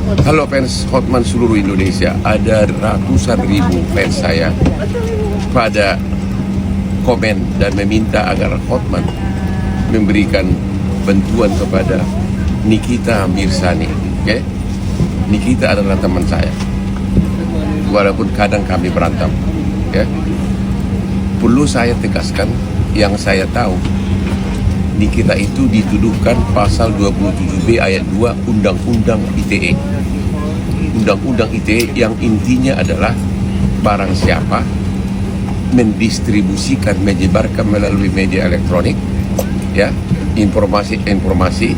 Halo fans Hotman seluruh Indonesia, ada ratusan ribu fans saya pada komen dan meminta agar Hotman memberikan bantuan kepada Nikita Mirzani. Okay? Nikita adalah teman saya, walaupun kadang kami berantem. Okay? Perlu saya tegaskan, yang saya tahu Nikita itu dituduhkan pasal 27B ayat 2 Undang-Undang ITE. Undang-Undang ITE yang intinya adalah barang siapa mendistribusikan, menyebarkan melalui media elektronik ya, informasi-informasi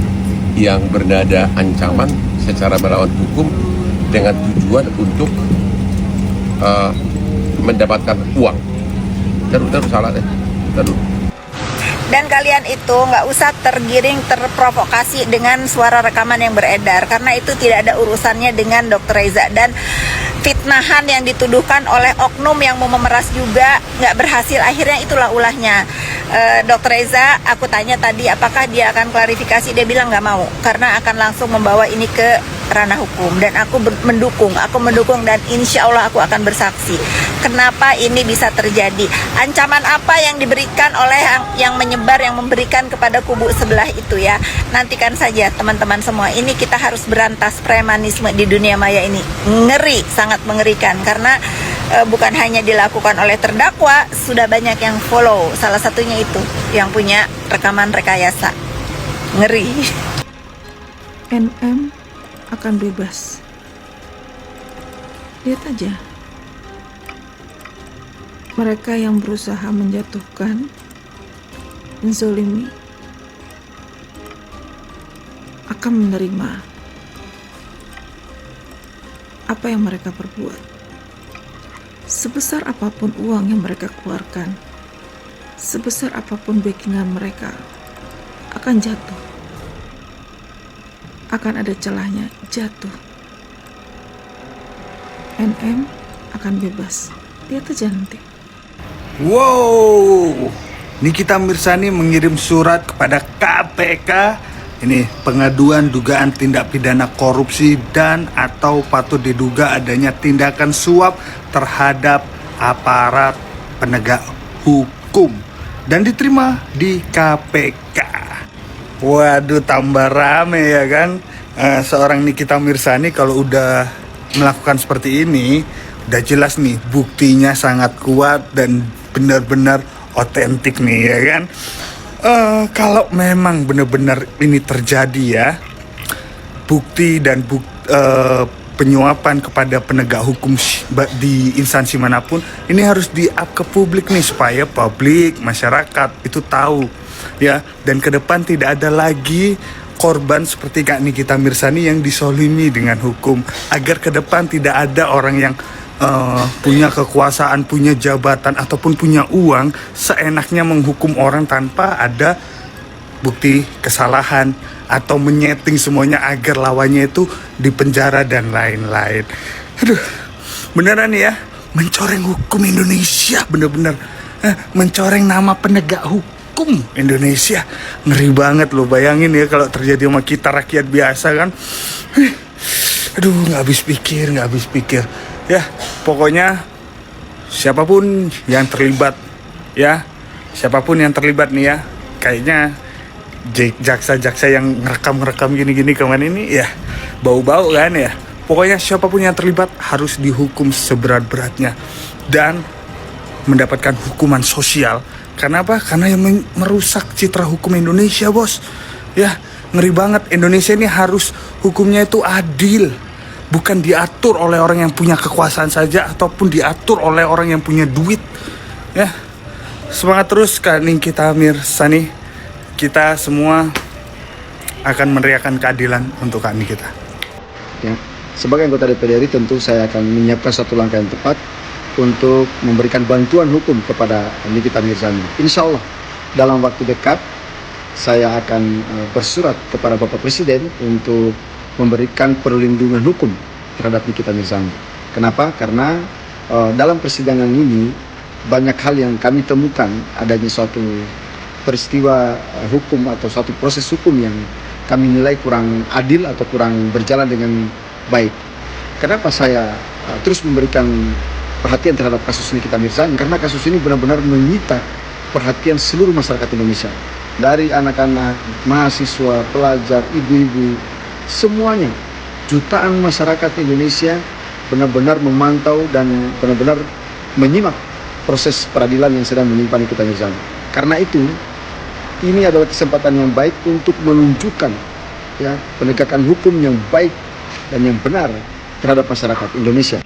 yang bernada ancaman secara melawan hukum dengan tujuan untuk mendapatkan uang. Terus salah deh. Terus. Dan kalian itu nggak usah tergiring, terprovokasi dengan suara rekaman yang beredar, karena itu tidak ada urusannya dengan Dr. Reza. Dan fitnahan yang dituduhkan oleh oknum yang mau memeras juga nggak berhasil, akhirnya itulah ulahnya. Dr. Reza, aku tanya tadi apakah dia akan klarifikasi, dia bilang nggak mau, karena akan langsung membawa ini ke ranah hukum. Dan aku mendukung dan insya Allah aku akan bersaksi. Kenapa ini bisa terjadi? Ancaman apa yang diberikan oleh yang menyebar, yang memberikan kepada kubu sebelah itu ya? Nantikan saja teman-teman semua. Ini kita harus berantas premanisme di dunia maya ini. Ngeri, sangat mengerikan, karena bukan hanya dilakukan oleh terdakwa, sudah banyak yang follow. Salah satunya itu yang punya rekaman rekayasa. Ngeri. NM akan bebas. Lihat aja, mereka yang berusaha menjatuhkan, menzolimi, akan menerima apa yang mereka perbuat. Sebesar apapun uang yang mereka keluarkan, sebesar apapun backingan mereka, akan jatuh. Akan ada celahnya jatuh. NM akan bebas. Lihat aja nanti. Wow, Nikita Mirzani mengirim surat kepada KPK. Ini pengaduan dugaan tindak pidana korupsi dan atau patut diduga adanya tindakan suap terhadap aparat penegak hukum, dan diterima di KPK. Waduh, tambah rame ya kan. Seorang Nikita Mirzani kalau udah melakukan seperti ini, udah jelas nih buktinya sangat kuat dan benar-benar otentik nih ya kan. Kalau memang benar-benar ini terjadi ya, bukti dan penyuapan kepada penegak hukum di instansi manapun, ini harus di-up ke publik nih, supaya publik, masyarakat itu tahu ya. Dan ke depan tidak ada lagi korban seperti Kak Nikita Mirzani yang disolimi dengan hukum, agar ke depan tidak ada orang yang punya kekuasaan, punya jabatan, ataupun punya uang, seenaknya menghukum orang tanpa ada bukti kesalahan, atau menyeting semuanya agar lawannya itu dipenjara dan lain-lain. Aduh, beneran ya, mencoreng hukum Indonesia, bener-bener mencoreng nama penegak hukum Indonesia. Ngeri banget loh, bayangin ya kalau terjadi sama kita rakyat biasa kan. Aduh, nggak habis pikir ya. Pokoknya siapapun yang terlibat ya, siapapun yang terlibat nih ya, kayaknya jaksa-jaksa yang ngerekam gini-gini kemarin ini ya, bau-bau kan ya. Pokoknya siapapun yang terlibat harus dihukum seberat-beratnya dan mendapatkan hukuman sosial. Karena apa? Karena yang merusak citra hukum Indonesia, bos. Ya, ngeri banget. Indonesia ini harus hukumnya itu adil, bukan diatur oleh orang yang punya kekuasaan saja, ataupun diatur oleh orang yang punya duit. Ya, semangat terus Kak Nikita Mirzani. Kita semua akan meneriakan keadilan untuk Kak Nikita. Ya, sebagai anggota DPR RI tentu saya akan menyiapkan satu langkah yang tepat untuk memberikan bantuan hukum kepada Nikita Mirzani. Insya Allah dalam waktu dekat saya akan bersurat kepada Bapak Presiden untuk memberikan perlindungan hukum terhadap Nikita Mirzani. Kenapa? Karena dalam persidangan ini banyak hal yang kami temukan adanya suatu peristiwa hukum atau suatu proses hukum yang kami nilai kurang adil atau kurang berjalan dengan baik. Kenapa saya terus memberikan perhatian terhadap kasus Nikita Mirzani? Karena kasus ini benar-benar menyita perhatian seluruh masyarakat Indonesia. Dari anak-anak, mahasiswa, pelajar, ibu-ibu, semuanya. Jutaan masyarakat Indonesia benar-benar memantau dan benar-benar menyimak proses peradilan yang sedang menimpa Nikita Mirzani. Karena itu, ini adalah kesempatan yang baik untuk menunjukkan ya penegakan hukum yang baik dan yang benar terhadap masyarakat Indonesia.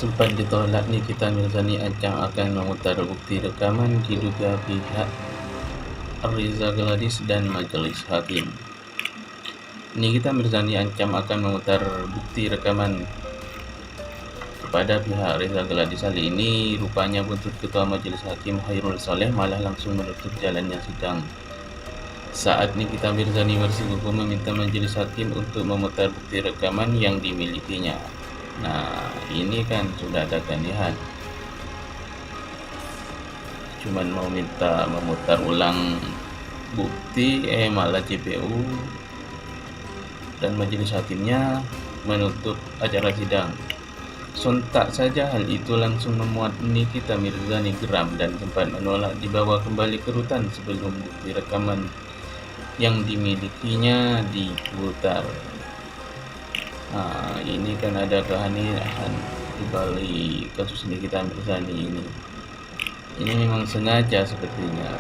Sempat ditolak Nikita Mirzani ancam akan memutar bukti rekaman diduga pihak Reza Gladys dan majelis hakim. Nikita Mirzani ancam akan memutar bukti rekaman kepada pihak Reza Gladys. Hal ini rupanya buntut Ketua Majelis Hakim Khairul Saleh malah langsung menutup jalannya sidang. Saat Nikita Mirzani bersikukuh meminta majelis hakim untuk memutar bukti rekaman yang dimilikinya. Nah, ini kan sudah ada kanihan. Cuman mau minta memutar ulang bukti, malah JPU dan majelis hakimnya menutup acara sidang. Sontak saja hal itu langsung memuat Nikita Mirzani geram dan sempat menolak dibawa kembali ke rutan sebelum bukti rekaman yang dimilikinya diputar. Nah, ini kan ada kehanian di balik kasus Nikita Mirzani ini. Ini memang sengaja sepertinya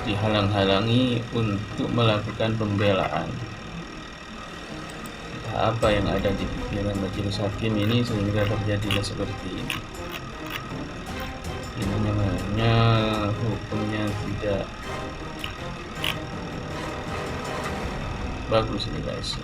dihalang-halangi untuk melakukan pembelaan. Entah apa yang ada di pikiran majelis hakim ini sehingga terjadilah seperti ini. Ini namanya hukumnya tidak bagus ini guys.